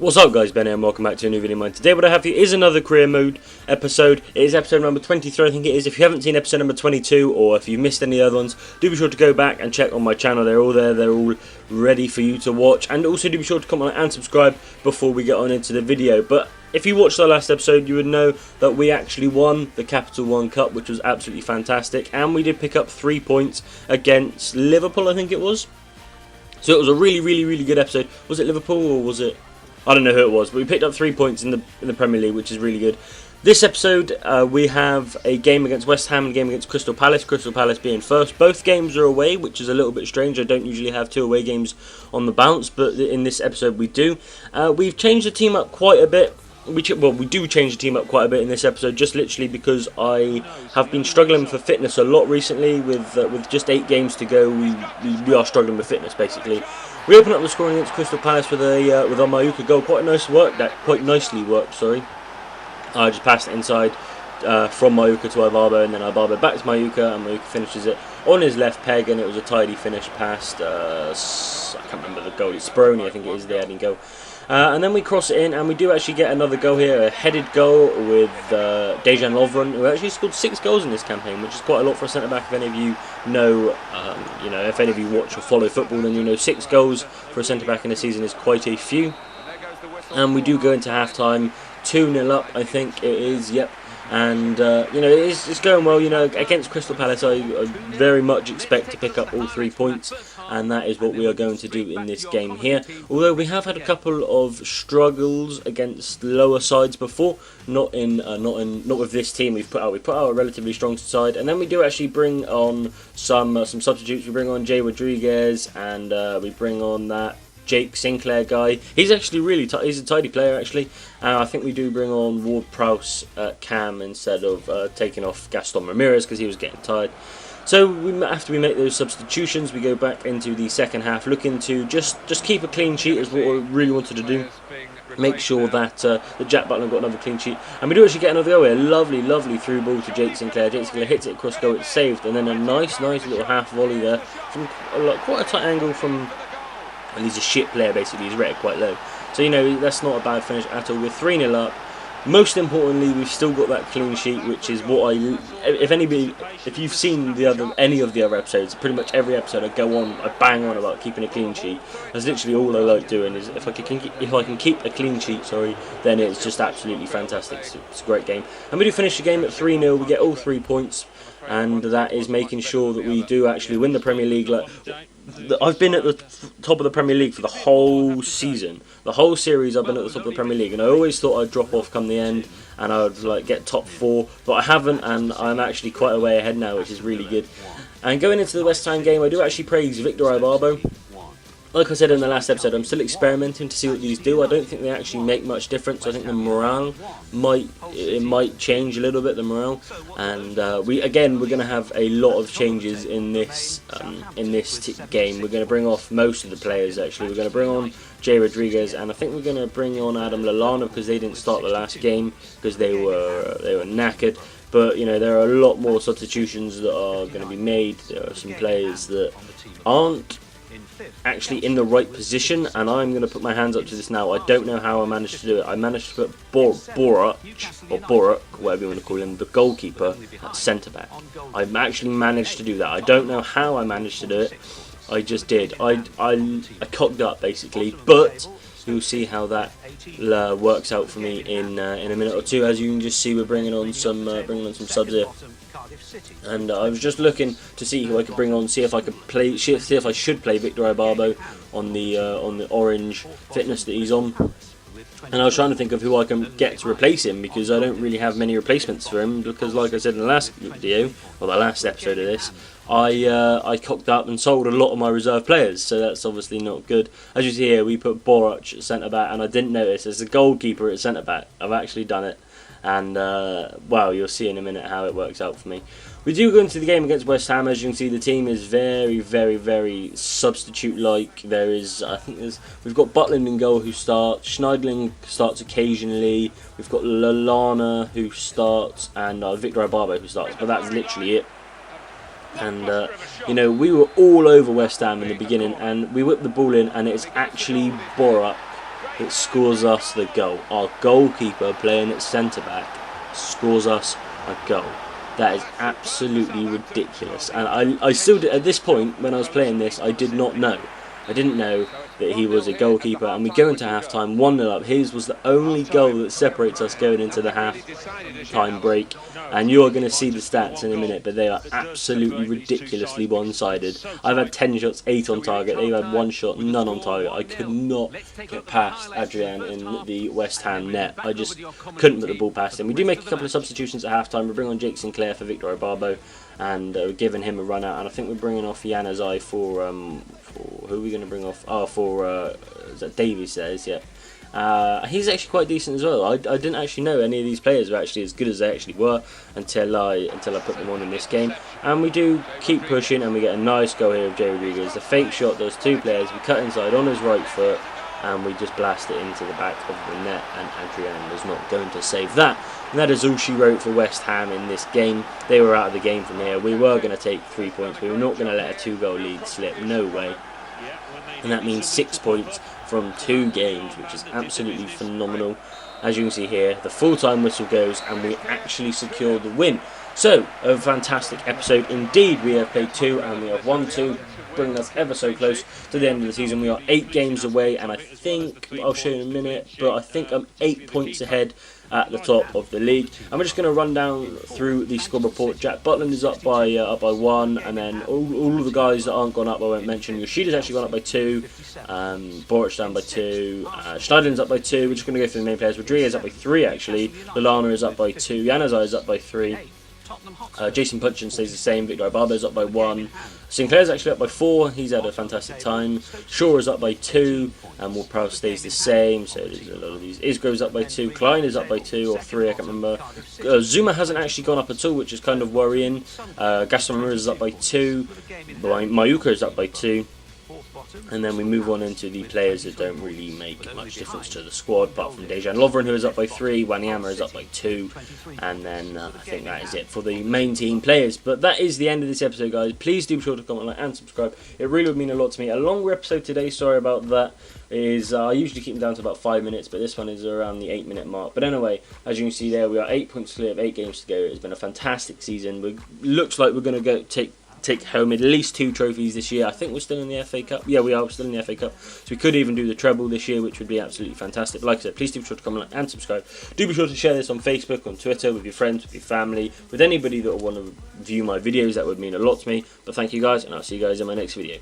What's up guys, Ben here and welcome back to a new video of mine. Today what I have for you is another career mode episode. It is episode number 23 I think it is. If you haven't seen episode number 22 or if you've missed any other ones, do be sure to go back and check on my channel. They're all there, they're all ready for you to watch. And also do be sure to comment and subscribe before we get on into the video. But if you watched the last episode, you would know that we actually won the Capital One Cup, which was absolutely fantastic. And we did pick up 3 points against Liverpool, I think it was. So it was a really good episode. Was it Liverpool or was it... I don't know who it was, but we picked up 3 points in the Premier League, which is really good. This episode, we have a game against West Ham and a game against Crystal Palace. Crystal Palace being first. Both games are away, which is a little bit strange. I don't usually have 2 away games on the bounce, but in this episode we do. We've changed the team up quite a bit. We do change the team up quite a bit in this episode, just literally because I have been struggling for fitness a lot recently. With just 8 games to go, we are struggling with fitness basically. We open up the scoring against Crystal Palace with our Mayuka goal. Quite nicely worked. Sorry, I just passed it inside from Mayuka to Ibarbo, and then Ibarbo back to Mayuka, and Mayuka finishes it on his left peg, and it was a tidy finish past. I can't remember the goal. It's Speroni, I think it is, the heading goal. And then we cross it in, and we do actually get another goal here, a headed goal with Dejan Lovren, who actually scored 6 goals in this campaign, which is quite a lot for a centre back. If any of you know, if any of you watch or follow football, then you know 6 goals for a centre back in a season is quite a few. And we do go into half time 2-0 up, I think it is. Yep. And it's going well. Against Crystal Palace, I very much expect to pick up all 3 points, and that is what we are going to do in this game here. Although we have had a couple of struggles against lower sides before, not with this team we put out a relatively strong side, and then we do actually bring on some substitutes. We bring on Jay Rodriguez, and we bring on that Jake Sinclair guy. He's actually he's a tidy player actually. I think we do bring on Ward-Prowse Cam instead of taking off Gaston Ramirez because he was getting tired. So after we make those substitutions, we go back into the second half, looking to just keep a clean sheet is what we really wanted to do. Make sure that Jack Butland got another clean sheet, and we do actually get another goal here. Lovely through ball to Jake Sinclair. Jake Sinclair hits it across goal, it's saved, and then a nice little half volley there from quite a tight angle from. And he's a shit player basically, he's rated quite low. So that's not a bad finish at all. We're 3-0 up. Most importantly, we've still got that clean sheet, which is what if you've seen any of the other episodes, pretty much every episode I bang on about keeping a clean sheet. That's literally all I like doing, is if I can keep a clean sheet, then it's just absolutely fantastic. It's a great game. And we do finish the game at 3-0, we get all 3 points, and that is making sure that we do actually win the Premier League. I've been at the top of the Premier League for the whole season. The whole series I've been at the top of the Premier League, and I always thought I'd drop off come the end and I would get top 4, but I haven't, and I'm actually quite a way ahead now, which is really good. And going into the West Ham game, I do actually praise Victor Ibarbo. Like I said in the last episode, I'm still experimenting to see what these do. I don't think they actually make much difference. I think the morale might change a little bit, the morale. And we're going to have a lot of changes in this game. We're going to bring off most of the players actually. We're going to bring on Jay Rodriguez, and I think we're going to bring on Adam Lallana because they didn't start the last game because they were knackered. But there are a lot more substitutions that are going to be made. There are some players that aren't actually in the right position, and I'm going to put my hands up to this now. I don't know how I managed to do it. I managed to put Boruc, whatever you want to call him, the goalkeeper, at centre back. I actually managed to do that. I don't know how I managed to do it. I just did. I cocked up basically, but you'll see how that works out for me in a minute or two. As you can just see, we're bringing on some subs here. And I was just looking to see who I could bring on, see if I should play Victor Ibarbo on the orange fitness that he's on. And I was trying to think of who I can get to replace him, because I don't really have many replacements for him, because like I said in the last video, or the last episode of this, I cocked up and sold a lot of my reserve players, so that's obviously not good. As you see here, we put Boruc at centre back, and I didn't notice there's a goalkeeper at centre back. I've actually done it. And well, you'll see in a minute how it works out for me. We do go into the game against West Ham. As you can see, the team is very substitute-like. We've got Butland in goal who starts. Schneidling starts occasionally. We've got Lallana who starts, and Victor Ibarbo who starts. But that's literally it. And we were all over West Ham in the beginning, and we whipped the ball in, and it's actually Boruc that scores us the goal. Our goalkeeper playing at centre-back scores us a goal. That is absolutely ridiculous. And I still, at this point, when I was playing this, I did not know. I didn't know that he was a goalkeeper, and we go into half-time 1-0 up. His was the only goal that separates us going into the half-time break, and you're going to see the stats in a minute, but they are absolutely ridiculously one-sided. I've had 10 shots, 8 on target. They've had 1 shot, none on target. I could not get past Adrian in the West Ham net. I just couldn't put the ball past him. We do make a couple of substitutions at half-time. We bring on Jake Sinclair for Victor Barbo, and we're giving him a run out, and I think we're bringing off Januzaj for who are we going to bring off? Oh, for is that Davies says, yeah. He's actually quite decent as well. I didn't actually know any of these players were actually as good as they actually were until I put them on in this game. And we do keep pushing, and we get a nice goal here of Jay Rodriguez. The fake shot does 2 players. We cut inside on his right foot, and we just blast it into the back of the net, and Adrian was not going to save that. And that is all she wrote for West Ham in this game. They were out of the game from here. We were going to take 3 points. We were not going to let a 2-goal lead slip. No way. And that means 6 points from 2 games, which is absolutely phenomenal. As you can see here, the full-time whistle goes, and we actually secured the win. So, a fantastic episode indeed. We have played 2 and we have won 2, bringing us ever so close to the end of the season. We are 8 games away, and I think, I'll show you in a minute, but I think I'm 8 points ahead at the top of the league. And we're just going to run down through the squad report. Jack Butland is up by 1, and then all of the guys that aren't gone up I won't mention. Yoshida's actually gone up by 2, Boric down by 2, Schneiderlin's up by 2. We're just going to go through the main players. Rodriguez up by 3 actually, Lallana is up by 2, Januzaj is up by 3, Jason Punchin stays the same, Victor Barbo's up by 1, Sinclair's actually up by 4, he's had a fantastic time, Shaw is up by 2, and Ward-Prowse stays the same, so there's a lot of these. Isgrove's up by 2, Klein is up by 2 or 3, I can't remember. Zuma hasn't actually gone up at all, which is kind of worrying. Gaston Ramirez is up by 2, Mayuka is up by 2. And then we move on into the players that don't really make much difference to the squad, apart from Dejan Lovren, who is up by 3, Wanyama is up by 2, and then I think that is it for the main team players. But that is the end of this episode, guys. Please do be sure to comment, like, and subscribe. It really would mean a lot to me. A longer episode today, sorry about that. I usually keep them down to about 5 minutes, but this one is around the 8-minute mark. But anyway, as you can see there, we are 8 points clear of 8 games to go. It's been a fantastic season. Looks like we're going to go take home at least 2 trophies this year. I think we're still in the FA Cup. Yeah, we are still in the FA Cup. So we could even do the treble this year, which would be absolutely fantastic. But like I said, please do be sure to comment and subscribe. Do be sure to share this on Facebook, on Twitter, with your friends, with your family, with anybody that will want to view my videos. That would mean a lot to me. But thank you guys, and I'll see you guys in my next video.